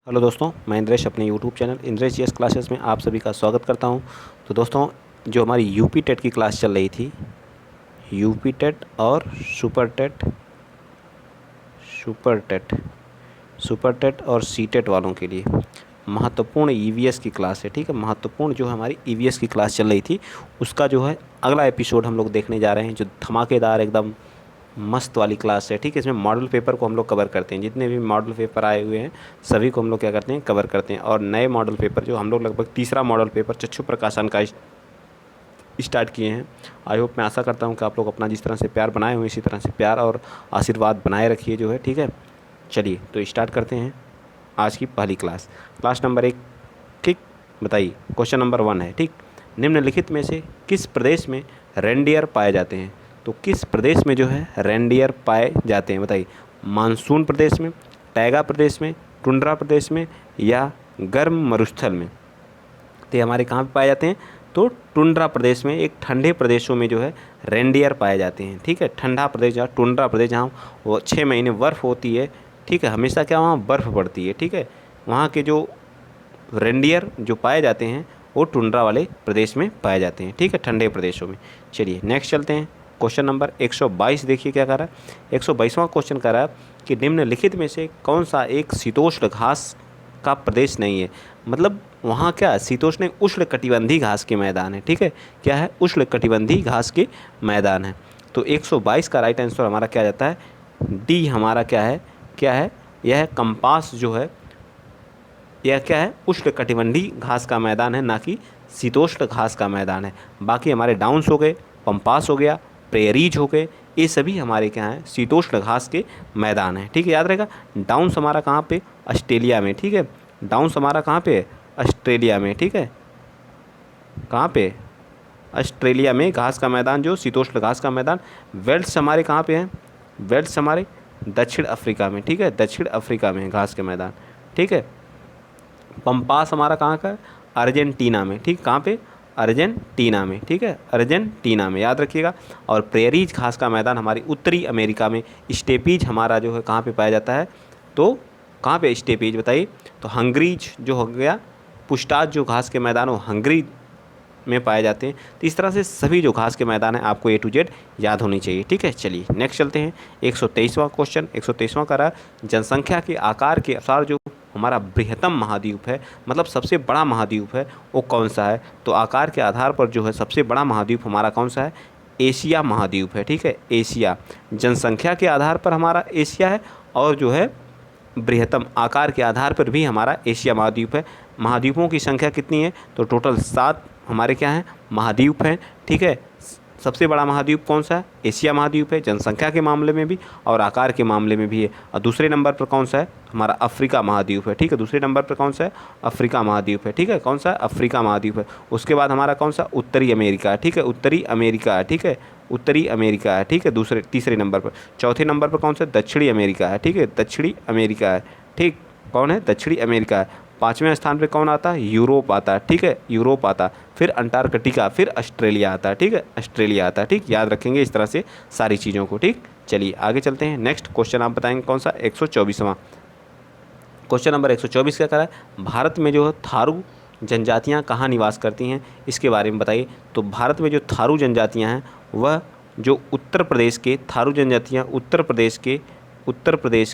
Hello दोस्तों, मैं इंद्रेश अपने YouTube channel Indresh GS classes में आप सभी का स्वागत करता हूं। तो दोस्तों, जो हमारी यूपी टेट की क्लास चल रही थी, यूपी टेट और super TET super TET super TET और सी टेट वालों के लिए महत्वपूर्ण ईवीएस की क्लास है। ठीक है, महत्वपूर्ण जो हमारी ईवीएस की क्लास चल रही थी उसका जो है अगला एपिसोड हम लोग देखने जा रहे हैं, जो धमाकेदार एकदम मस्त वाली क्लास है। ठीक है, इसमें मॉडल पेपर को हम लोग कवर करते हैं। जितने भी मॉडल पेपर आए हुए हैं सभी को हम लोग क्या करते हैं, कवर करते हैं। और नए मॉडल पेपर जो हम लोग लगभग तीसरा मॉडल पेपर चक्षु प्रकाशन का स्टार्ट किए हैं। आई होप, मैं आशा करता हूँ कि आप लोग अपना जिस तरह से प्यार बनाए हुए इसी तरह से प्यार और आशीर्वाद बनाए रखिए जो है। ठीक है, चलिए तो स्टार्ट करते हैं आज की पहली क्लास। Class number 1। ठीक, बताइए, क्वेश्चन नंबर 1 है। ठीक, निम्नलिखित में से किस प्रदेश में रेंडियर पाए जाते हैं? तो किस प्रदेश में जो है रेंडियर पाए जाते हैं, बताइए। मानसून प्रदेश में, टैगा प्रदेश में, टुंड्रा प्रदेश में या गर्म मरुस्थल में? तो ये हमारे कहाँ पे पाए जाते हैं? तो टुंड्रा प्रदेश में, एक ठंडे प्रदेशों में जो है रेंडियर पाए जाते हैं। ठीक है, ठंडा प्रदेश जहाँ टुंड्रा प्रदेश, जहाँ वो 6 महीने बर्फ़ होती है। ठीक है, हमेशा क्या वहाँ बर्फ़ पड़ती है। ठीक है, वहाँ के जो रेंडियर जो पाए जाते हैं वो टुंड्रा वाले प्रदेश में पाए जाते हैं। ठीक है, ठंडे प्रदेशों में। चलिए नेक्स्ट चलते हैं। क्वेश्चन नंबर 122 देखिए क्या कह रहा है। 122वां क्वेश्चन कह रहा है कि निम्नलिखित में से कौन सा एक शीतोष्ण घास का प्रदेश नहीं है? मतलब वहाँ क्या शीतोष्ण उष्ण कटिबंधी घास के मैदान है। ठीक है, क्या है? उष्ण कटिबंधी घास के मैदान है। तो 122 का राइट आंसर हमारा क्या जाता है? डी हमारा क्या है? क्या है? यह कंपास जो है, यह क्या है? उष्ण कटिबंधी घास का मैदान है, ना कि शीतोष्ण घास का मैदान है। बाकी हमारे डाउन्स हो गए, पंपास हो गया, प्रेरीज हो गए, ये सभी हमारे क्या हैं? शीतोष्ण घास के मैदान हैं। ठीक है, याद रहेगा। डाउन्स हमारा कहाँ पे? ऑस्ट्रेलिया में। ठीक है, डाउन्स हमारा कहाँ पे है? ऑस्ट्रेलिया में। ठीक है, कहाँ पे? ऑस्ट्रेलिया में घास का मैदान, जो शीतोष्ण घास का मैदान। वेल्ट्स हमारे कहाँ पे हैं? वेल्ट्स हमारे दक्षिण अफ्रीका में। ठीक है, दक्षिण अफ्रीका में घास के मैदान। ठीक है, पंपास हमारा कहाँ का है? अर्जेंटीना में। ठीक, कहाँ पे? अर्जेंटीना में। ठीक है, अर्जेंटीना में, याद रखिएगा। और प्रेरीज घास का मैदान हमारी उत्तरी अमेरिका में। स्टेपीज हमारा जो है कहाँ पे पाया जाता है? तो कहाँ पे स्टेपीज, बताइए। तो हंगरीज जो हो गया, पुष्टाज जो घास के मैदान, वो हंगरी में पाए जाते हैं। तो इस तरह से सभी जो घास के मैदान हैं आपको A to Z याद होनी चाहिए। ठीक है, चलिए नेक्स्ट चलते हैं। 123वां क्वेश्चन। 123वां का रहा, जनसंख्या के आकार के अनुसार जो हमारा बृहत्तम महाद्वीप है, मतलब सबसे बड़ा महाद्वीप है, वो कौन सा है? तो आकार के आधार पर जो है सबसे बड़ा महाद्वीप हमारा कौन सा है? एशिया महाद्वीप है। ठीक है, एशिया। जनसंख्या के आधार पर हमारा एशिया है, और जो है बृहत्तम आकार के आधार पर भी हमारा एशिया महाद्वीप है। महाद्वीपों की संख्या कितनी है? तो टोटल 7 हमारे क्या हैं? महाद्वीप हैं। ठीक है, सबसे बड़ा महाद्वीप कौन सा है? एशिया महाद्वीप है, जनसंख्या के मामले में भी और आकार के मामले में भी है। और दूसरे नंबर पर कौन सा है? हमारा अफ्रीका महाद्वीप है। ठीक है, दूसरे नंबर पर कौन सा है? अफ्रीका महाद्वीप है। ठीक है, कौन सा है? अफ्रीका महाद्वीप है। उसके बाद हमारा कौन सा? उत्तरी अमेरिका है। ठीक है, उत्तरी अमेरिका है। ठीक है, उत्तरी अमेरिका है। ठीक है, तीसरे नंबर पर। चौथे नंबर पर कौन सा? दक्षिणी अमेरिका है। ठीक है, दक्षिणी अमेरिका है। ठीक, कौन है? दक्षिणी अमेरिका है। 5वें स्थान पे कौन आता है? यूरोप आता है। ठीक है, यूरोप आता है। फिर अंटार्कटिका, फिर ऑस्ट्रेलिया आता है। ठीक है, ऑस्ट्रेलिया आता है। ठीक, याद रखेंगे इस तरह से सारी चीज़ों को। ठीक, चलिए आगे चलते हैं। नेक्स्ट क्वेश्चन आप बताएंगे कौन सा? 124वां क्वेश्चन नंबर 124 क्या करा है? भारत में जो है थारू जनजातियाँ कहाँ निवास करती हैं, इसके बारे में बताइए। तो भारत में जो थारू जनजातियाँ हैं वह जो उत्तर प्रदेश के थारू जनजातियाँ उत्तर प्रदेश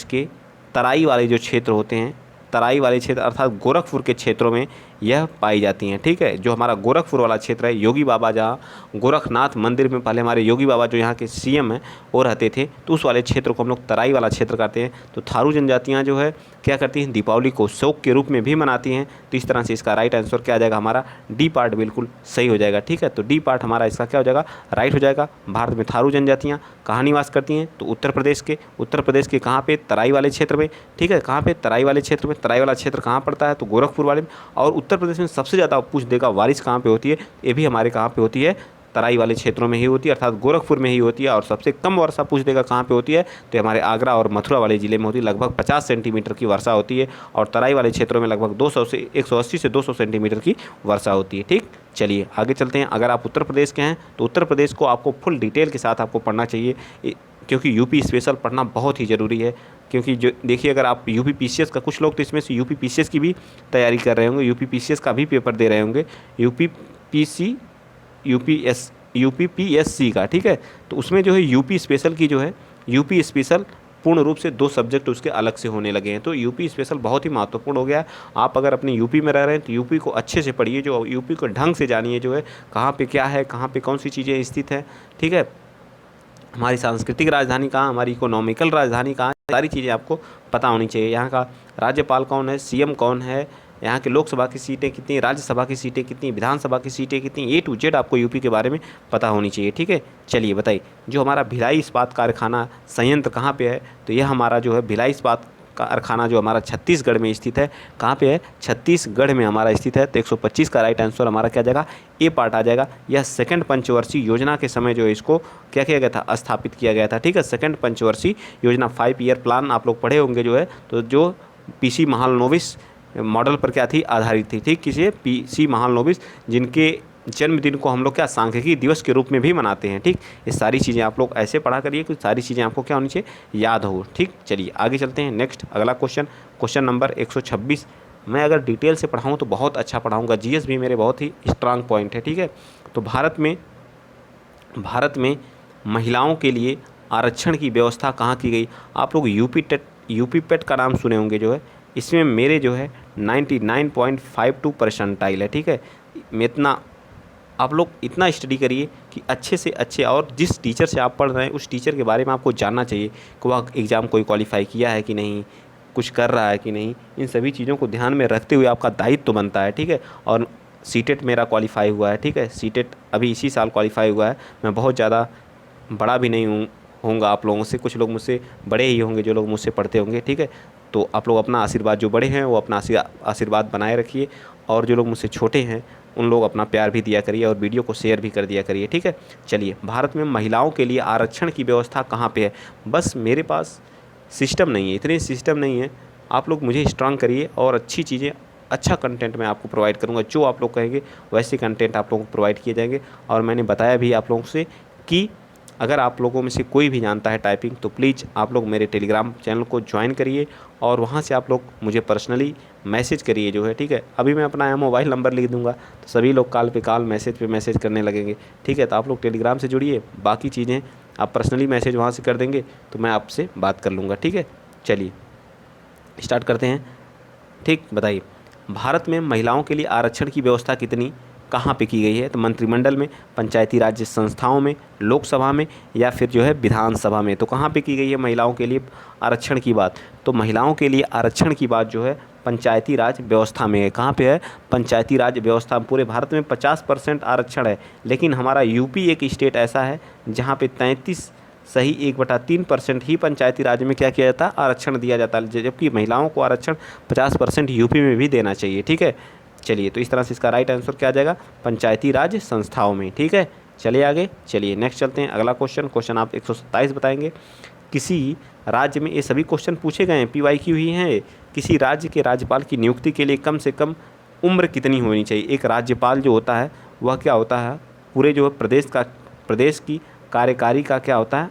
के तराई वाले जो क्षेत्र होते हैं, तराई वाले क्षेत्र अर्थात गोरखपुर के क्षेत्रों में यह पाई जाती हैं। ठीक है, जो हमारा गोरखपुर वाला क्षेत्र है, योगी बाबा जहाँ गोरखनाथ मंदिर में पहले हमारे योगी बाबा जो यहाँ के सीएम हैं वो रहते थे, तो उस वाले क्षेत्र को हम लोग तराई वाला क्षेत्र कहते हैं। तो थारू जनजातियाँ जो है क्या करती हैं? दीपावली को शौक के रूप में भी मनाती हैं। तो इस तरह से इसका राइट आंसर क्या आ जाएगा? हमारा डी पार्ट बिल्कुल सही हो जाएगा। ठीक है, तो डी पार्ट हमारा इसका क्या हो जाएगा? राइट हो जाएगा। भारत में थारू जनजातियाँ कहाँ निवास करती हैं? तो उत्तर प्रदेश के कहाँ पे? तराई वाले क्षेत्र में। ठीक है, कहाँ पे? तराई वाले क्षेत्र में। तराई वाला क्षेत्र कहाँ पड़ता है? तो गोरखपुर वाले में। और उत्तर प्रदेश में सबसे ज़्यादा पूछ देगा बारिश कहाँ पे होती है? ये भी हमारे कहाँ पे होती है? तराई वाले क्षेत्रों में ही होती है, अर्थात गोरखपुर में ही होती है। और सबसे कम वर्षा पूछ देगा कहाँ पे होती है? तो हमारे आगरा और मथुरा वाले ज़िले में होती है, लगभग 50 सेंटीमीटर की वर्षा होती है। और तराई वाले क्षेत्रों में लगभग 180 से 200 सेंटीमीटर की वर्षा होती है। ठीक, चलिए आगे चलते हैं। अगर आप उत्तर प्रदेश के हैं तो उत्तर प्रदेश को आपको फुल डिटेल के साथ आपको पढ़ना चाहिए। क्योंकि यूपी स्पेशल पढ़ना बहुत ही ज़रूरी है। क्योंकि जो देखिए, अगर आप यूपी पीसीएस का, कुछ लोग तो इसमें से यूपी पीसीएस की भी तैयारी कर रहे होंगे, यूपी पीसीएस का भी पेपर दे रहे होंगे, यूपी पीसी यूपी पीएससी का, ठीक है। तो उसमें जो है यूपी स्पेशल की जो है, यूपी स्पेशल पूर्ण रूप से 2 सब्जेक्ट उसके अलग से होने लगे हैं। तो यूपी स्पेशल बहुत ही महत्वपूर्ण हो गया है। आप अगर अपने यूपी में रह रहे हैं तो यूपी को अच्छे से पढ़िए, जो यूपी को ढंग से जानिए, जो है कहाँ पे क्या है, कहाँ पे कौन सी चीज़ें स्थित है, ठीक है। हमारी सांस्कृतिक राजधानी कहाँ, हमारी इकोनॉमिकल राजधानी कहाँ, सारी चीज़ें आपको पता होनी चाहिए। यहाँ का राज्यपाल कौन है, सीएम कौन है, यहाँ के लोकसभा की सीटें कितनी, राज्यसभा की सीटें कितनी, विधानसभा की सीटें कितनी, ए टू जेड आपको यूपी के बारे में पता होनी चाहिए, ठीक है। चलिए बताइए, जो हमारा भिलाई इस्पात कारखाना संयंत्र कहाँ पे है, तो यह हमारा जो है भिलाई इस्पात कारखाना जो हमारा छत्तीसगढ़ में स्थित है। कहाँ पे है, छत्तीसगढ़ में हमारा स्थित है। तो 125 का राइट आंसर हमारा क्या जाएगा, ए पार्ट आ जाएगा। यह सेकंड पंचवर्षीय योजना के समय जो है इसको क्या किया गया था, स्थापित किया गया था, ठीक है। सेकंड पंचवर्षीय योजना, 5 ईयर प्लान आप लोग पढ़े होंगे जो है, तो जो पीसी महालनोबिस मॉडल पर क्या थी, आधारित थी, ठीक। किसी पीसी महालनोबिस, जिनके जन्मदिन को हम लोग क्या सांख्यिकी दिवस के रूप में भी मनाते हैं, ठीक। ये सारी चीज़ें आप लोग ऐसे पढ़ा करिए कि सारी चीज़ें आपको क्या होनी चाहिए, याद हो, ठीक। चलिए आगे चलते हैं। नेक्स्ट अगला क्वेश्चन, क्वेश्चन नंबर 126। मैं अगर डिटेल से पढ़ाऊँ तो बहुत अच्छा पढ़ाऊँगा, जीएस भी मेरे बहुत ही स्ट्रांग पॉइंट है, ठीक है। तो भारत में महिलाओं के लिए आरक्षण की व्यवस्था कहाँ की गई। आप लोग यूपी पेट का नाम सुने होंगे जो है, इसमें मेरे जो है 99.52 परसेंटाइल है, ठीक है। मैं इतना, आप लोग इतना स्टडी करिए कि अच्छे से अच्छे, और जिस टीचर से आप पढ़ रहे हैं उस टीचर के बारे में आपको जानना चाहिए कि वह एग्ज़ाम कोई क्वालिफाई किया है कि नहीं, कुछ कर रहा है कि नहीं। इन सभी चीज़ों को ध्यान में रखते हुए आपका दायित्व तो बनता है, ठीक है। और सीटेट मेरा क्वालिफाई हुआ है, ठीक है। सीटेट अभी इसी साल क्वालिफाई हुआ है। मैं बहुत ज़्यादा बड़ा भी नहीं होऊंगा आप लोगों से, कुछ लोग मुझसे बड़े ही होंगे जो लोग मुझसे पढ़ते होंगे, ठीक है। तो आप लोग अपना आशीर्वाद, जो बड़े हैं वो अपना आशीर्वाद बनाए रखिए, और जो लोग मुझसे छोटे हैं उन लोग अपना प्यार भी दिया करिए और वीडियो को शेयर भी कर दिया करिए, ठीक है। चलिए, भारत में महिलाओं के लिए आरक्षण की व्यवस्था कहाँ पे है। बस मेरे पास सिस्टम नहीं है, इतने सिस्टम नहीं है। आप लोग मुझे स्ट्रांग करिए और अच्छी चीज़ें, अच्छा कंटेंट मैं आपको प्रोवाइड करूँगा। जो आप लोग कहेंगे वैसे कंटेंट आप लोगों को प्रोवाइड किए जाएंगे। और मैंने बताया भी आप लोगों से कि अगर आप लोगों में से कोई भी जानता है टाइपिंग, तो प्लीज़ आप लोग मेरे टेलीग्राम चैनल को ज्वाइन करिए और वहाँ से आप लोग मुझे पर्सनली मैसेज करिए जो है, ठीक है। अभी मैं अपना मोबाइल नंबर लिख दूंगा, तो सभी लोग कॉल पे कॉल, मैसेज पे मैसेज करने लगेंगे, ठीक है। तो आप लोग टेलीग्राम से जुड़िए, बाकी चीज़ें आप पर्सनली मैसेज वहाँ से कर देंगे तो मैं आपसे बात कर लूँगा, ठीक है। चलिए स्टार्ट करते हैं, ठीक। बताइए, भारत में महिलाओं के लिए आरक्षण की व्यवस्था कितनी, कहाँ पे की गई है। तो मंत्रिमंडल में, पंचायती राज्य संस्थाओं में, लोकसभा में, या फिर जो है विधानसभा में। तो कहाँ पे की गई है महिलाओं के लिए आरक्षण की बात। तो महिलाओं के लिए आरक्षण की बात जो है पंचायती राज व्यवस्था में है। कहाँ पे है, पंचायती राज व्यवस्था। पूरे भारत में 50% आरक्षण है, लेकिन हमारा यूपी एक स्टेट ऐसा है जहाँ पे 33.3% ही पंचायती राज में क्या किया जाता है, आरक्षण दिया जाता है। जबकि महिलाओं को आरक्षण 50% यूपी में भी देना चाहिए, ठीक है। चलिए, तो इस तरह से इसका राइट आंसर क्या आ जाएगा, पंचायती राज संस्थाओं में, ठीक है। चलिए आगे, चलिए नेक्स्ट चलते हैं। अगला क्वेश्चन, क्वेश्चन आप 127 बताएंगे। किसी राज्य में, ये सभी क्वेश्चन पूछे गए हैं, PYQ ही हैं। किसी राज्य के राज्यपाल की नियुक्ति के लिए कम से कम उम्र कितनी होनी चाहिए। एक राज्यपाल जो होता है वह क्या होता है, पूरे जो प्रदेश की कार्यकारी का क्या होता है,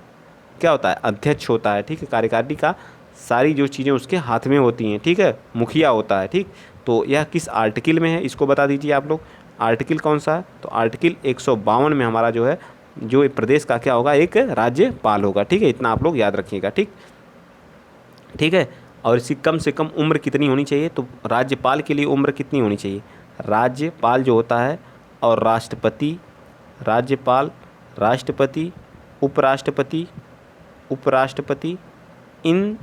अध्यक्ष होता है, ठीक है। कार्यकारी का सारी जो चीज़ें उसके हाथ में होती हैं, ठीक है। मुखिया होता है, ठीक। तो यह किस आर्टिकल में है, इसको बता दीजिए आप लोग। आर्टिकल कौन सा है, तो आर्टिकल 152 में हमारा जो है, जो प्रदेश का क्या होगा, एक राज्यपाल होगा, ठीक है। इतना आप लोग याद रखिएगा, ठीक है। और इसकी कम से कम उम्र कितनी होनी चाहिए, तो राज्यपाल के लिए उम्र कितनी होनी चाहिए। राज्यपाल जो होता है, और राष्ट्रपति, राज्यपाल, राष्ट्रपति, उपराष्ट्रपति, इन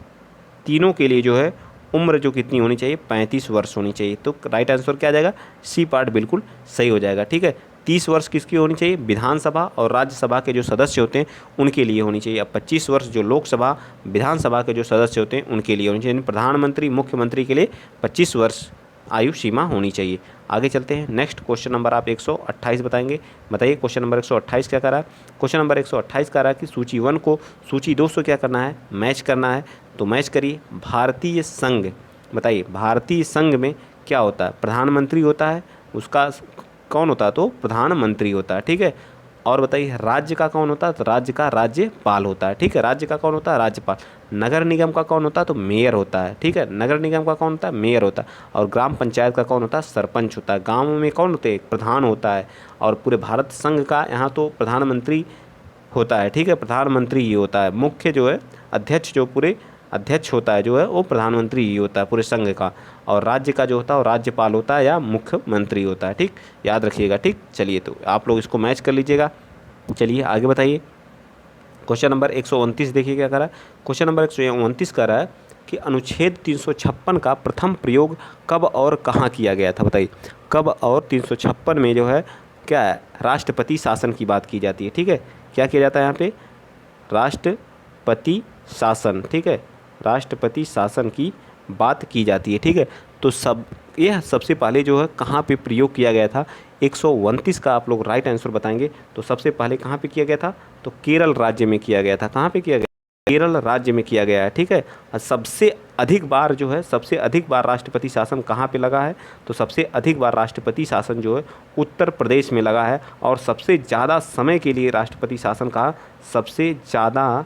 तीनों के लिए जो है उम्र जो कितनी होनी चाहिए, 35 वर्ष होनी चाहिए। तो राइट आंसर क्या आ जाएगा, सी पार्ट बिल्कुल सही हो जाएगा, ठीक है। 30 वर्ष किसकी होनी चाहिए, विधानसभा और राज्यसभा के जो सदस्य होते हैं उनके लिए होनी चाहिए। अब 25 वर्ष जो लोकसभा, विधानसभा के जो सदस्य होते हैं उनके लिए होनी चाहिए। प्रधानमंत्री, मुख्यमंत्री के लिए 25 वर्ष आयु सीमा होनी चाहिए। आगे चलते हैं। नेक्स्ट क्वेश्चन नंबर आप 128 बताएंगे। बताइए क्वेश्चन नंबर 128 क्या कर रहा है। क्वेश्चन नंबर 128 कह रहा है कि सूची 1 को सूची 2 से क्या करना है, मैच करना है। तो मैच करिए। भारतीय संघ, बताइए भारतीय संघ में क्या होता है, प्रधानमंत्री होता है, उसका कौन होता है, तो प्रधानमंत्री होता है, ठीक है। और बताइए राज्य का कौन होता है, तो राज्य का राज्यपाल होता है, ठीक है। राज्य का कौन होता है, राज्यपाल। नगर निगम का कौन होता है, तो मेयर होता है, ठीक है। नगर निगम का कौन होता है, मेयर होता है। और ग्राम पंचायत का कौन होता है, सरपंच होता है। गाँव में कौन होते हैं, प्रधान होता है। और पूरे भारत संघ का यहाँ तो प्रधानमंत्री होता है, ठीक है। प्रधानमंत्री ही होता है। मुख्य जो है अध्यक्ष, जो पूरे अध्यक्ष होता है जो है वो प्रधानमंत्री ही होता है पूरे संघ का। और राज्य का जो होता है वो राज्यपाल होता है या मुख्यमंत्री होता है, ठीक, याद रखिएगा, ठीक। चलिए तो आप लोग इसको मैच कर लीजिएगा। चलिए आगे बताइए। क्वेश्चन नंबर 129 देखिए क्या करा है। क्वेश्चन नंबर 129 कह रहा है कि अनुच्छेद 356 का प्रथम प्रयोग कब और कहाँ किया गया था, बताइए। कब और 356 में जो है क्या है, राष्ट्रपति शासन की बात की जाती है, ठीक है। क्या किया जाता है यहाँ पे, राष्ट्रपति शासन, ठीक है। राष्ट्रपति शासन की बात की जाती है, ठीक है। तो यह सबसे पहले जो है कहाँ पे प्रयोग किया गया था, 129 का आप लोग राइट आंसर बताएंगे। तो सबसे पहले कहाँ पे किया गया था, तो केरल राज्य में किया गया था। कहाँ पे किया गया, केरल राज्य में किया गया है, ठीक है। और सबसे अधिक बार जो है, सबसे अधिक बार राष्ट्रपति शासन कहाँ पे लगा है, तो सबसे अधिक बार राष्ट्रपति शासन जो है उत्तर प्रदेश में लगा है। और सबसे ज़्यादा समय के लिए राष्ट्रपति शासन का, सबसे ज़्यादा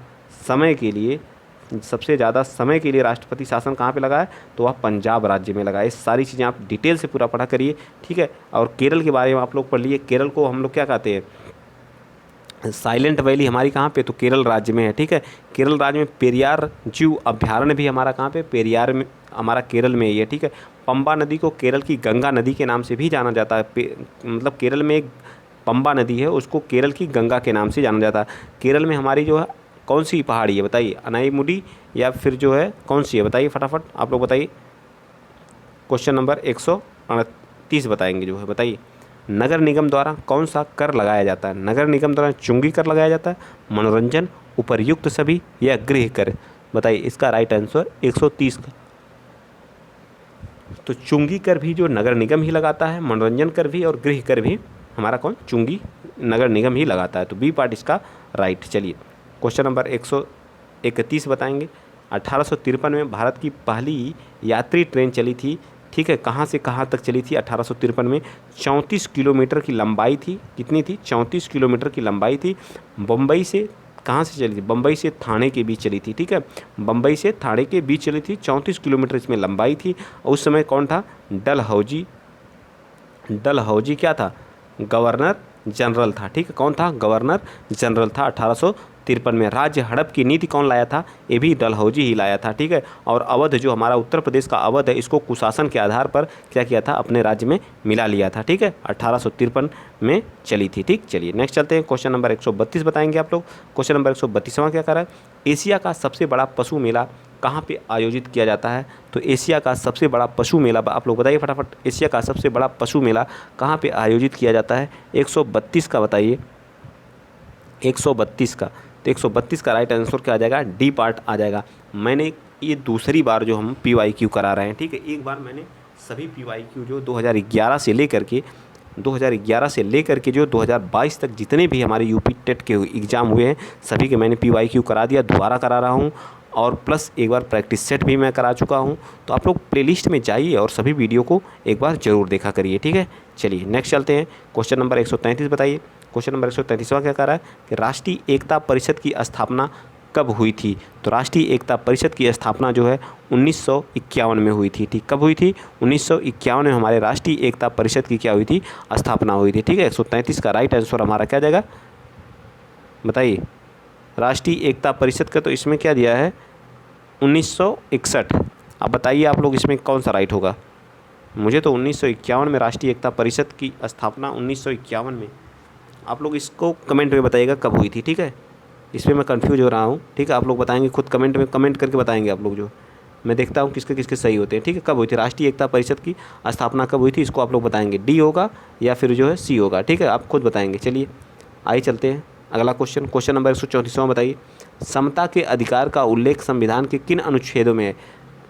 समय के लिए राष्ट्रपति शासन कहाँ पे लगा है, तो वह पंजाब राज्य में लगा है। ये सारी चीज़ें आप डिटेल से पूरा पढ़ा करिए, ठीक है। और केरल के बारे में आप लोग पढ़ लिए। केरल को हम लोग क्या कहते हैं, साइलेंट वैली हमारी कहाँ पे, तो केरल राज्य में है, ठीक है। केरल राज्य में पेरियार जीव अभ्यारण्य भी हमारा कहाँ पे, पेरियार में हमारा केरल में ही है, ठीक है। पंबा नदी को केरल की गंगा नदी के नाम से भी जाना जाता है। मतलब केरल में एक पंबा नदी है, उसको केरल की गंगा के नाम से जाना जाता है। केरल में हमारी जो है कौन सी पहाड़ी है, बताइए, अनाईमुडी या फिर जो है कौन सी है, बताइए फटाफट आप लोग बताइए। क्वेश्चन नंबर 138 बताएंगे जो है, बताइए। नगर निगम द्वारा कौन सा कर लगाया जाता है, नगर निगम द्वारा चुंगी कर लगाया जाता है, मनोरंजन, उपर्युक्त सभी, या गृह कर, बताइए। इसका राइट आंसर 130 का। तो चुंगी कर भी जो नगर निगम ही लगाता है, मनोरंजन कर भी और गृह कर भी हमारा कौन, चुंगी नगर निगम ही लगाता है। तो बी पार्ट इसका राइट। चलिए क्वेश्चन नंबर 131 बताएंगे। 1853 में भारत की पहली यात्री ट्रेन चली थी, ठीक है। कहाँ से कहाँ तक चली थी 1853 में, 34 किलोमीटर की लंबाई थी। कितनी थी, 34 किलोमीटर की लंबाई थी। बम्बई से कहाँ से चली थी, बम्बई से थाने के बीच चली थी, ठीक है। बम्बई से थाने के बीच चली थी, 34 किलोमीटर इसमें लंबाई थी। और उस समय कौन था, डलहौजी क्या था, गवर्नर जनरल था, ठीक है। कौन था, गवर्नर जनरल था 1853 में। राज्य हड़प की नीति कौन लाया था, ये भी डलहौजी ही लाया था, ठीक है। और अवध जो हमारा उत्तर प्रदेश का अवध है, इसको कुशासन के आधार पर क्या किया था, अपने राज्य में मिला लिया था, ठीक है। 1853 में चली थी, ठीक। चलिए नेक्स्ट चलते हैं। क्वेश्चन नंबर 132 बताएंगे आप लोग। क्वेश्चन नंबर 132वां क्या कर रहा है, एशिया का सबसे बड़ा पशु मेला कहाँ पे आयोजित किया जाता है, तो एशिया का सबसे बड़ा पशु मेला आप लोग बताइए फटाफट। एशिया का सबसे बड़ा पशु मेला कहाँ पे आयोजित किया जाता है, 132 का बताइए, 132 का। तो 132 का राइट आंसर क्या आ जाएगा, डी पार्ट आ जाएगा। मैंने ये दूसरी बार जो हम PYQ करा रहे हैं, ठीक है। एक बार मैंने सभी PYQ जो 2011 से लेकर के जो 2022 तक जितने भी हमारे यूपी टेट के एग्ज़ाम हुए हैं, सभी के मैंने PYQ करा दिया, दोबारा करा रहा हूँ। और प्लस एक बार प्रैक्टिस सेट भी मैं करा चुका हूँ। तो आप लोग प्लेलिस्ट में जाइए और सभी वीडियो को एक बार ज़रूर देखा करिए, ठीक है। चलिए नेक्स्ट चलते हैं। क्वेश्चन नंबर 133 बताइए। क्वेश्चन नंबर 133वां क्या कह रहा है कि राष्ट्रीय एकता परिषद की स्थापना कब हुई थी, तो राष्ट्रीय एकता परिषद की स्थापना जो है 1951 में हुई थी, ठीक। कब हुई थी, 1951 में हमारे राष्ट्रीय एकता परिषद की क्या हुई थी, स्थापना हुई थी, ठीक है। 133 का राइट आंसर हमारा क्या जाएगा, बताइए। राष्ट्रीय एकता परिषद का तो इसमें क्या दिया है, 1961। अब बताइए आप लोग इसमें कौन सा राइट होगा। मुझे तो 1951 में राष्ट्रीय एकता परिषद की स्थापना 1951 में, आप लोग इसको कमेंट में बताइएगा कब हुई थी, ठीक है। इसमें मैं कंफ्यूज हो रहा हूँ, ठीक है। आप लोग बताएंगे खुद कमेंट में, कमेंट करके बताएंगे आप लोग, जो मैं देखता हूँ किसके किसके सही होते हैं, ठीक है। कब हुई थी राष्ट्रीय एकता परिषद की स्थापना, कब हुई थी, इसको आप लोग बताएंगे। डी होगा या फिर जो है सी होगा, ठीक है। आप खुद बताएंगे। चलिए आइए चलते हैं अगला क्वेश्चन। क्वेश्चन नंबर 134वां बताइए। समता के अधिकार का उल्लेख संविधान के किन अनुच्छेदों में है,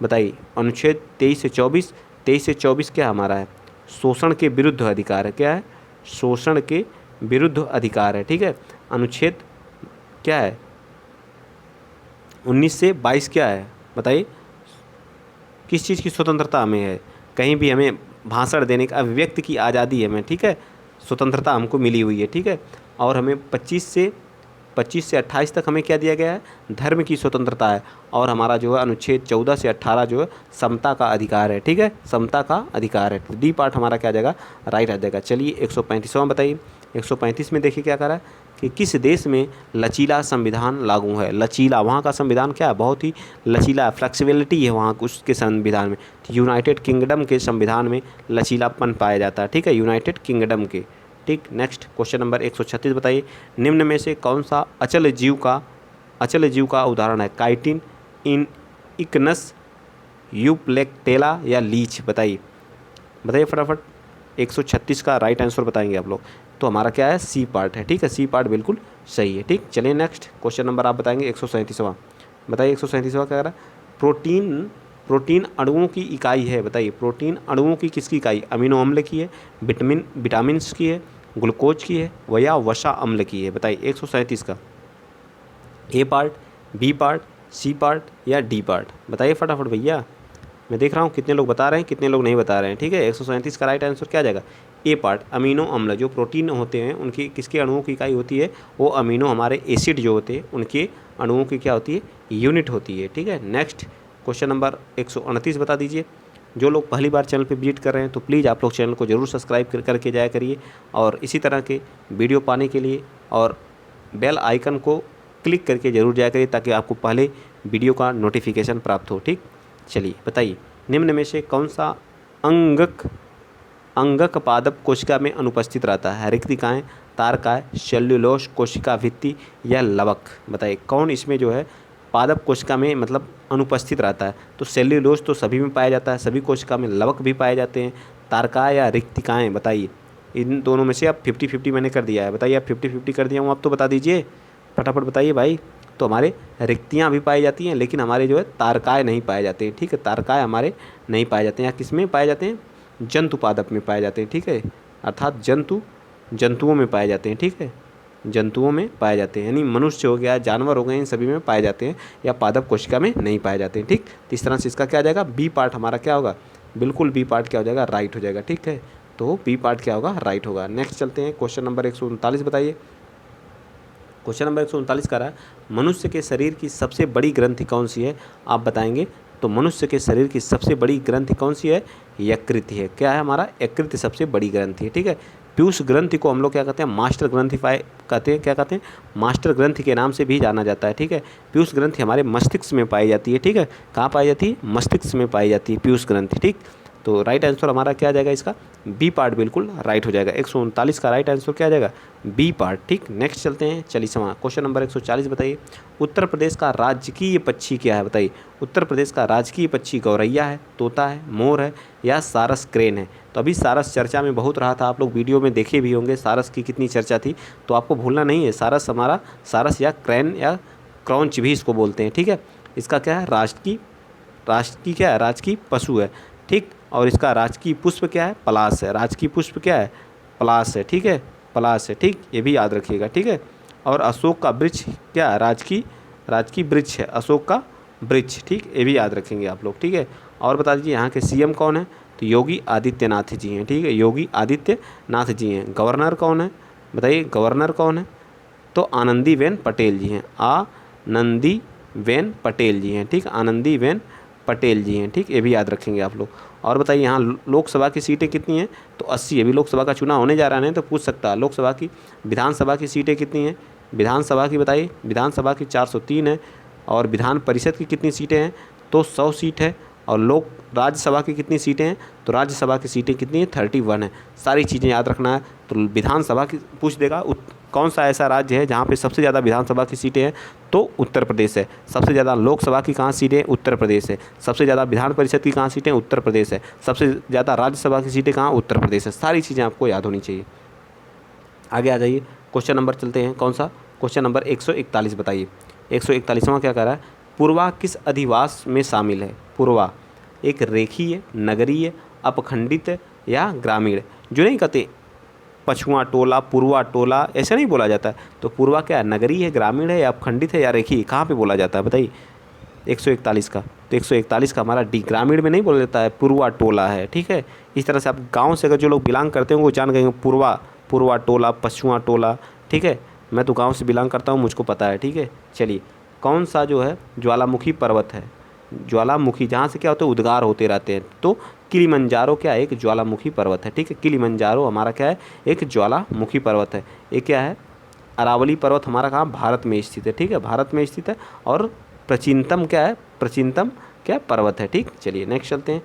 बताइए। अनुच्छेद 23 से 24। 23 से 24 क्या हमारा है, शोषण के विरुद्ध अधिकार है, क्या है, शोषण के विरुद्ध अधिकार है, ठीक है। अनुच्छेद क्या है, 19 से 22 क्या है, बताइए। किस चीज़ की स्वतंत्रता हमें है, कहीं भी हमें भाषण देने का, अभिव्यक्ति की आज़ादी है हमें, ठीक है। स्वतंत्रता हमको मिली हुई है, ठीक है। और हमें 25 से 28 तक हमें क्या दिया गया है, धर्म की स्वतंत्रता है। और हमारा जो है अनुच्छेद 14 से 18 जो है समता का अधिकार है, ठीक है, समता का अधिकार है। तो डी पार्ट हमारा क्या आ जाएगा, राइट आ जाएगा। चलिए 135वां बताइए। 135 में देखिए क्या करा है कि किस देश में लचीला संविधान लागू है। लचीला, वहाँ का संविधान क्या है, बहुत ही लचीला, फ्लेक्सिबिलिटी है वहाँ उसके संविधान में। तो यूनाइटेड किंगडम के संविधान में लचीलापन पाया जाता है, ठीक है, यूनाइटेड किंगडम के। ठीक, नेक्स्ट क्वेश्चन नंबर 136 बताइए। निम्न में से कौन सा अचल जीव का उदाहरण है। काइटिन, इकनस, यूप्लेक्टेला या लीच। बताइए फटाफट। 136 का राइट आंसर बताएंगे आप लोग। तो हमारा क्या है, सी पार्ट है, ठीक है, सी पार्ट बिल्कुल सही है। ठीक, चलिए नेक्स्ट क्वेश्चन नंबर आप बताएंगे 137वां। बताइए 137वां क्या कह रहा है। प्रोटीन अणुओं की इकाई है। बताइए प्रोटीन अणुओं की किसकी इकाई, अमीनो अम्ल की है, विटामिन्स की है, ग्लूकोज की है या वसा अम्ल की है। बताइए 137 का A part, B part, C part या डी पार्ट। बताइए फटाफट भैया, मैं देख रहा हूँ कितने लोग बता रहे हैं, कितने लोग नहीं बता रहे हैं। ठीक है, 137 का राइट आंसर क्या आ जाएगा, ए पार्ट। अमीनो अम्ल जो प्रोटीन होते हैं उनकी किसके अणुओं की इकाई होती है, वो अमीनो हमारे एसिड जो होते हैं उनके अणुओं की क्या होती है, यूनिट होती है। ठीक है, नेक्स्ट क्वेश्चन नंबर 129 बता दीजिए। जो लोग पहली बार चैनल पे विजिट कर रहे हैं तो प्लीज़ आप लोग चैनल को ज़रूर सब्सक्राइब करके जाया करिए, और इसी तरह के वीडियो पाने के लिए और बेल आइकन को क्लिक करके ज़रूर जाया करिए ताकि आपको पहले वीडियो का नोटिफिकेशन प्राप्त हो। ठीक, चलिए बताइए निम्न में से कौन सा अंगक पादप कोशिका में अनुपस्थित रहता है। रिक्तिकाएँ, तारकाएँ, सेल्यूलोज कोशिका भित्ति या लवक। बताइए कौन इसमें जो है पादप कोशिका में मतलब अनुपस्थित रहता है। तो सेल्यूलोज तो सभी में पाया जाता है, सभी कोशिका में। लवक भी पाए जाते हैं। तारकाएँ या रिक्तिकाएँ, बताइए इन दोनों में से अब 50-50 मैंने कर दिया है। बताइए आप 50-50 कर दिया हूँ, आप तो बता दीजिए फटाफट बताइए भाई। तो हमारे रिक्तियाँ भी पाई जाती हैं लेकिन हमारे जो है तारकाएँ नहीं पाए जाते हैं। ठीक है, तारकाएँ हमारे नहीं पाए जाते हैं। या किस में पाए जाते हैं, जंतु पादप में पाए जाते हैं। ठीक है, अर्थात जंतुओं में पाए जाते हैं। ठीक है, जंतुओं में पाए जाते हैं, यानी मनुष्य हो गया, जानवर हो गए, इन सभी में पाए जाते हैं, या पादप कोशिका में नहीं पाए जाते हैं। ठीक, तो इस तरह से इसका क्या आ जाएगा, बी पार्ट हमारा क्या होगा, बिल्कुल बी पार्ट क्या हो जाएगा, राइट हो जाएगा। ठीक है, तो बी पार्ट क्या होगा, राइट होगा। नेक्स्ट चलते हैं क्वेश्चन नंबर 139 बताइए। क्वेश्चन नंबर 139 का रहा है, मनुष्य के शरीर की सबसे बड़ी ग्रंथि कौन सी है, आप बताएंगे। तो मनुष्य के शरीर की सबसे बड़ी ग्रंथि कौन सी है, यकृत है। क्या है हमारा, यकृत सबसे बड़ी ग्रंथि है। ठीक है, पीयूष ग्रंथि को हम लोग क्या कहते हैं, मास्टर ग्रंथि कहते हैं। क्या कहते हैं, मास्टर ग्रंथि के नाम से भी जाना जाता है। ठीक है, पीयूष ग्रंथि हमारे मस्तिष्क में पाई जाती है। ठीक है, कहाँ पाई जाती है, मस्तिष्क में पाई जाती है पीयूष ग्रंथि। ठीक, तो राइट आंसर हमारा क्या आ जाएगा, इसका बी पार्ट बिल्कुल राइट हो जाएगा। 139 का राइट आंसर क्या आ जाएगा, बी पार्ट। ठीक, नेक्स्ट चलते हैं 40वां क्वेश्चन नंबर 140 बताइए। उत्तर प्रदेश का राजकीय पक्षी क्या है। बताइए उत्तर प्रदेश का राजकीय पक्षी गौरैया है, तोता है, मोर है या सारस क्रेन है। तो अभी सारस चर्चा में बहुत रहा था, आप लोग वीडियो में देखे भी होंगे सारस की कितनी चर्चा थी। तो आपको भूलना नहीं है, सारस या क्रेन या क्रॉन्च भी इसको बोलते हैं। ठीक है, इसका क्या है, राजकीय क्या है, राजकीय पशु है। ठीक, और इसका राजकीय पुष्प क्या है, पलाश है। राजकीय पुष्प क्या है, पलाश है। ठीक है, पलाश है। ठीक, ये भी याद रखिएगा। ठीक है, और अशोक का वृक्ष क्या है, राजकीय वृक्ष है, अशोक का वृक्ष। ठीक, ये भी याद रखेंगे आप लोग। ठीक है, और बता दीजिए यहाँ के सीएम कौन है, तो योगी आदित्यनाथ जी हैं। ठीक है, योगी आदित्यनाथ जी हैं। गवर्नर कौन है, बताइए गवर्नर कौन है, तो आनंदीबेन पटेल जी हैं। आनंदीबेन पटेल जी हैं। ठीक, आनंदीबेन पटेल जी हैं। ठीक, ये भी याद रखेंगे आप लोग। और बताइए यहाँ लोकसभा की सीटें कितनी हैं, तो 80। अभी लोकसभा का चुनाव होने जा रहा है, तो पूछ सकता है लोकसभा की। विधानसभा की सीटें कितनी हैं, विधानसभा की बताइए, विधानसभा की 403 है। और विधान परिषद की कितनी सीटें हैं, तो 100 सीट है। और राज्यसभा की कितनी सीटें हैं, तो राज्यसभा की सीटें कितनी हैं, 31 है। सारी चीज़ें याद रखना है। तो विधानसभा की पूछ देगा, कौन सा ऐसा राज्य है जहाँ पे सबसे ज़्यादा विधानसभा की सीटें हैं, तो उत्तर प्रदेश है। सबसे ज़्यादा लोकसभा की कहाँ सीटें, उत्तर प्रदेश है। सबसे ज़्यादा विधान परिषद की कहाँ सीटें, उत्तर प्रदेश है। सबसे ज़्यादा राज्यसभा की सीटें कहाँ, उत्तर प्रदेश है। सारी चीज़ें आपको याद होनी चाहिए। आगे आ जाइए, क्वेश्चन नंबर चलते हैं, कौन सा, क्वेश्चन नंबर 141 बताइए। 141वां क्या कह रहा है, पूर्वा किस अधिवास में शामिल है। पूर्वा एक रेखीय, नगरीय, अपखंडित या ग्रामीण। जो नहीं कहते पछुआ टोला, पूर्वा टोला, ऐसा नहीं बोला जाता है। तो पूर्वा क्या है, नगरीय है, ग्रामीण है या अपखंडित है या रेखीय, कहाँ पे बोला जाता है बताइए 141 का। तो 141 का हमारा डी, ग्रामीण में नहीं बोला जाता है, पूर्वा टोला है। ठीक है, इस तरह से आप गाँव से अगर जो लोग बिलोंग करते हैं वो जान गए पूर्वा टोला, पछुआ टोला। ठीक है, मैं तो गाँव से बिलोंग करता हूँ, मुझको पता है, ठीक है। चलिए, कौन सा जो है ज्वालामुखी पर्वत है, ज्वालामुखी जहाँ से क्या होता है उद्गार होते रहते हैं, तो किलिमंजारो क्या है, एक ज्वालामुखी पर्वत है, ठीक है। किलिमंजारो हमारा क्या है, एक ज्वालामुखी पर्वत है। ये क्या है, अरावली पर्वत हमारा कहाँ, भारत में स्थित है, ठीक है, भारत में स्थित है। और प्राचीनतम क्या है, प्राचीनतम क्या पर्वत है, ठीक। चलिए नेक्स्ट चलते हैं।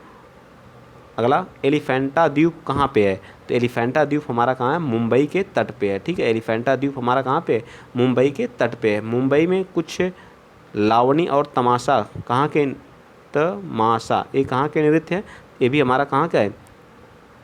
अगला, एलिफेंटा द्वीप कहाँ पे है, तो एलिफेंटा द्वीप हमारा कहाँ है, मुंबई के तट पे है, ठीक है। एलिफेंटा द्वीप हमारा कहाँ पे है, मुंबई के तट पे है। मुंबई में कुछ लावणी और तमाशा, कहाँ के, तमाशा ये कहाँ के नृत्य हैं, ये भी हमारा कहाँ का है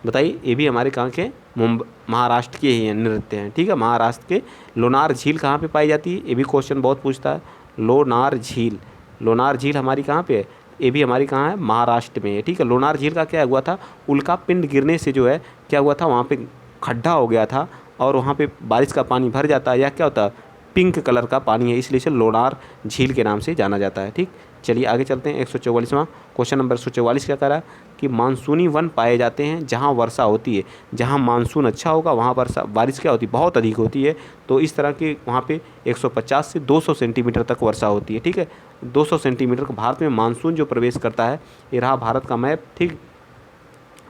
बताइए, ये भी हमारे कहाँ के, महाराष्ट्र के ही नृत्य हैं, ठीक है। महाराष्ट्र के। लोनार झील कहाँ पे पाई जाती है, ये भी क्वेश्चन बहुत पूछता है। लोनार झील, लोनार झील हमारी कहाँ पे है, ये भी हमारी कहाँ है, महाराष्ट्र में है, ठीक है। लोनार झील का क्या हुआ था, उल्का पिंड गिरने से जो है क्या हुआ था, वहाँ पे खड्डा हो गया था और वहाँ पे बारिश का पानी भर जाता है, या क्या होता है, पिंक कलर का पानी है, इसलिए से लोनार झील के नाम से जाना जाता है, ठीक। चलिए आगे चलते हैं। 144वां क्वेश्चन नंबर 144 क्या कह रहा है कि मानसूनी वन पाए जाते हैं जहाँ वर्षा होती है, जहाँ मानसून अच्छा होगा वहाँ वर्षा, बारिश क्या होती है, बहुत अधिक होती है। तो इस तरह के वहाँ पे 150 से 200 सेंटीमीटर तक वर्षा होती है, ठीक है। 200 सेंटीमीटर का भारत में मानसून जो प्रवेश करता है, ये रहा भारत का मैप, ठीक।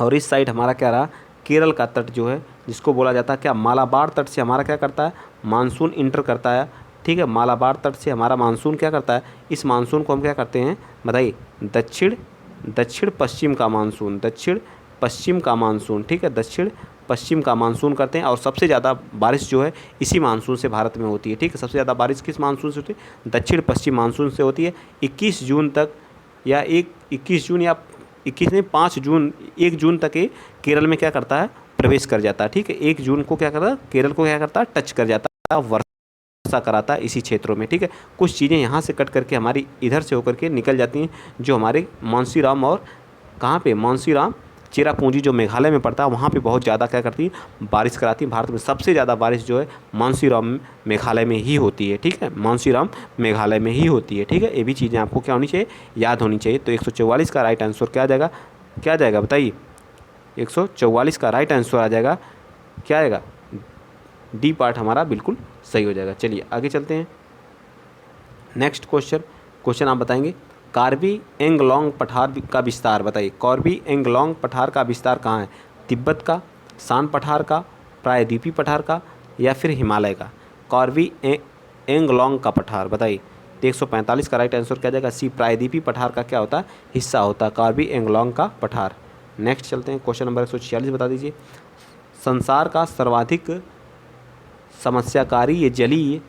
और इस साइड हमारा क्या रहा, केरल का तट जो है, जिसको बोला जाता है क्या, मालाबार तट से हमारा क्या करता है, मानसून इंटर करता है, ठीक है। मालाबार तट से हमारा मानसून क्या करता है, इस मानसून को हम क्या करते हैं बताइए, दक्षिण पश्चिम का मानसून, दक्षिण पश्चिम का मानसून, ठीक है, दक्षिण पश्चिम का मानसून करते हैं। और सबसे ज़्यादा बारिश जो है इसी मानसून से भारत में होती है, ठीक है। सबसे ज़्यादा बारिश किस मानसून से होती है, दक्षिण पश्चिम मानसून से होती है। 21 जून तक या 21 जून या 21 नहीं 5 जून, 1 जून तक ये केरल में क्या करता है, प्रवेश कर जाता है, ठीक है। 1 जून को क्या करता है, केरल को क्या करता है, टच कर जाता है, वर्षा कराता है इसी क्षेत्रों में, ठीक है। कुछ चीज़ें यहाँ से कट करके हमारी इधर से होकर के निकल जाती हैं, जो हमारे मानसीराम और कहाँ पे, मानसीराम चेरापूंजी जो मेघालय में पड़ता है, वहाँ पे बहुत ज़्यादा क्या करती है, बारिश कराती है। भारत में सबसे ज़्यादा बारिश जो है मानसीराम मेघालय में ही होती है, ठीक है, मानसीराम मेघालय में ही होती है, ठीक है। ये भी चीज़ें आपको क्या होनी चाहिए, याद होनी चाहिए। तो 144 का राइट आंसर क्या आ जाएगा, क्या आ जाएगा बताइए, 144 का राइट आंसर आ जाएगा, क्या आएगा, डी पार्ट हमारा बिल्कुल सही हो जाएगा। चलिए आगे चलते हैं। नेक्स्ट क्वेश्चन आप बताएंगे, कार्बी एंगलोंग पठार का विस्तार बताइए। कार्बी एंगलोंग पठार का विस्तार कहाँ है, तिब्बत का, शान पठार का, प्रायद्वीपीय पठार का, या फिर हिमालय का। कार्बी एंगलोंग का पठार बताइए। तो 145 का राइट आंसर क्या जाएगा, सी, प्रायद्वीपीय पठार का क्या होता है, हिस्सा होता है कार्बी एंगलोंग का पठार। नेक्स्ट चलते हैं, क्वेश्चन नंबर 146 बता दीजिए। संसार का सर्वाधिक समस्याकारी ये जलीय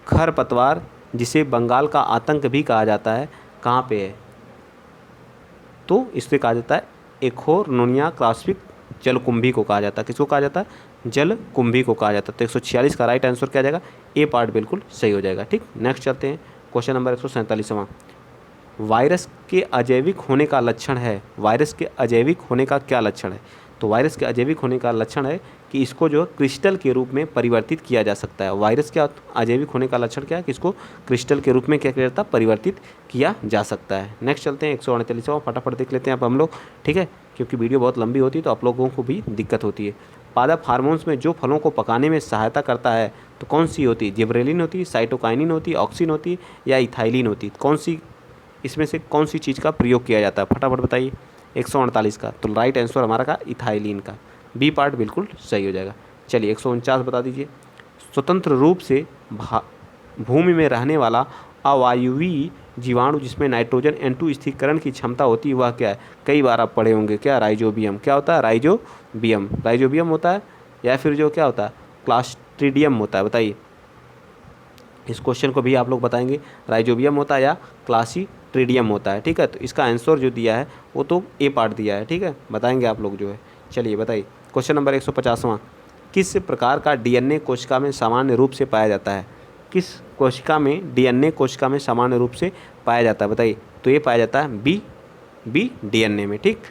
खरपतवार, जिसे बंगाल का आतंक भी कहा जाता है, कहाँ पे है, तो इसे कहा जाता है एखोरनोनिया क्रास्विक जलकुंभी को कहा जाता है। किसको कहा जाता है, जलकुंभी को कहा जाता है। तो 146 का राइट आंसर क्या जाएगा, ए पार्ट बिल्कुल सही हो जाएगा, ठीक। नेक्स्ट चलते हैं, क्वेश्चन नंबर 147वां। वायरस के अजैविक होने का लक्षण है, वायरस के अजैविक होने का क्या लक्षण है, तो वायरस के अजैविक होने का लक्षण है कि इसको जो क्रिस्टल के रूप में परिवर्तित किया जा सकता है। वायरस क्या अजैविक होने का लक्षण क्या है कि इसको क्रिस्टल के रूप में क्या किया जाता है, परिवर्तित किया जा सकता है। नेक्स्ट चलते हैं 148वां, फटाफट देख लेते हैं आप हम लोग, ठीक है, क्योंकि वीडियो बहुत लंबी होती है तो आप लोगों को भी दिक्कत होती है। पादप हार्मोन्स में जो फलों को पकाने में सहायता करता है, तो कौन सी होती है, जिब्रेलिन होती है, साइटोकाइनिन होती है, ऑक्सिन होती है, या इथाइलिन होती है, कौन सी इसमें से कौन सी चीज़ का प्रयोग किया जाता है, फटाफट बताइए। 148 का, तो राइट आंसर हमारा का इथाइलिन का, बी पार्ट बिल्कुल सही हो जाएगा। चलिए 149 बता दीजिए। स्वतंत्र रूप से भूमि में रहने वाला अवायवीय जीवाणु जिसमें नाइट्रोजन N2 स्थिरीकरण की क्षमता होती है, वह क्या है, कई बार आप पढ़े होंगे, क्या, राइजोबियम। क्या होता है, राइजोबियम होता है, या फिर जो क्या होता है, क्लास्ट्रीडियम होता है, बताइए। इस क्वेश्चन को भी आप लोग बताएंगे, राइजोबियम होता है या क्लास्ट्रीडियम होता है, ठीक है। तो इसका आंसर जो दिया है वो तो ए पार्ट दिया है, ठीक है, बताएंगे आप लोग जो है। चलिए बताइए, क्वेश्चन नंबर 150वां। किस प्रकार का DNA कोशिका में सामान्य रूप से पाया जाता है, किस कोशिका में DNA कोशिका में सामान्य रूप से पाया जाता है बताइए। तो ये पाया जाता है बी DNA में, ठीक।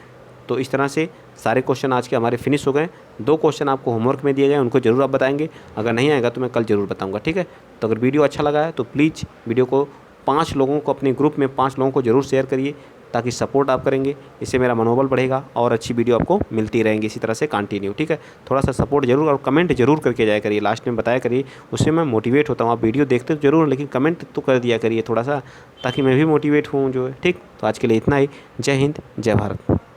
तो इस तरह से सारे क्वेश्चन आज के हमारे फिनिश हो गए। 2 क्वेश्चन आपको होमवर्क में दिए गए, उनको जरूर आप बताएंगे, अगर नहीं आएगा तो मैं कल जरूर बताऊंगा, ठीक है। तो अगर वीडियो अच्छा लगा है तो प्लीज़ वीडियो को 5 लोगों को, अपने ग्रुप में 5 लोगों को जरूर शेयर करिए, ताकि सपोर्ट आप करेंगे, इससे मेरा मनोबल बढ़ेगा और अच्छी वीडियो आपको मिलती रहेंगी इसी तरह से कंटिन्यू, ठीक है। थोड़ा सा सपोर्ट जरूर और कमेंट जरूर करके जाया करिए, लास्ट में बताया करिए, उससे मैं मोटिवेट होता हूँ। आप वीडियो देखते तो जरूर, लेकिन कमेंट तो कर दिया करिए थोड़ा सा, ताकि मैं भी मोटिवेट हूँ जो है, ठीक। तो आज के लिए इतना ही। जय हिंद, जय भारत।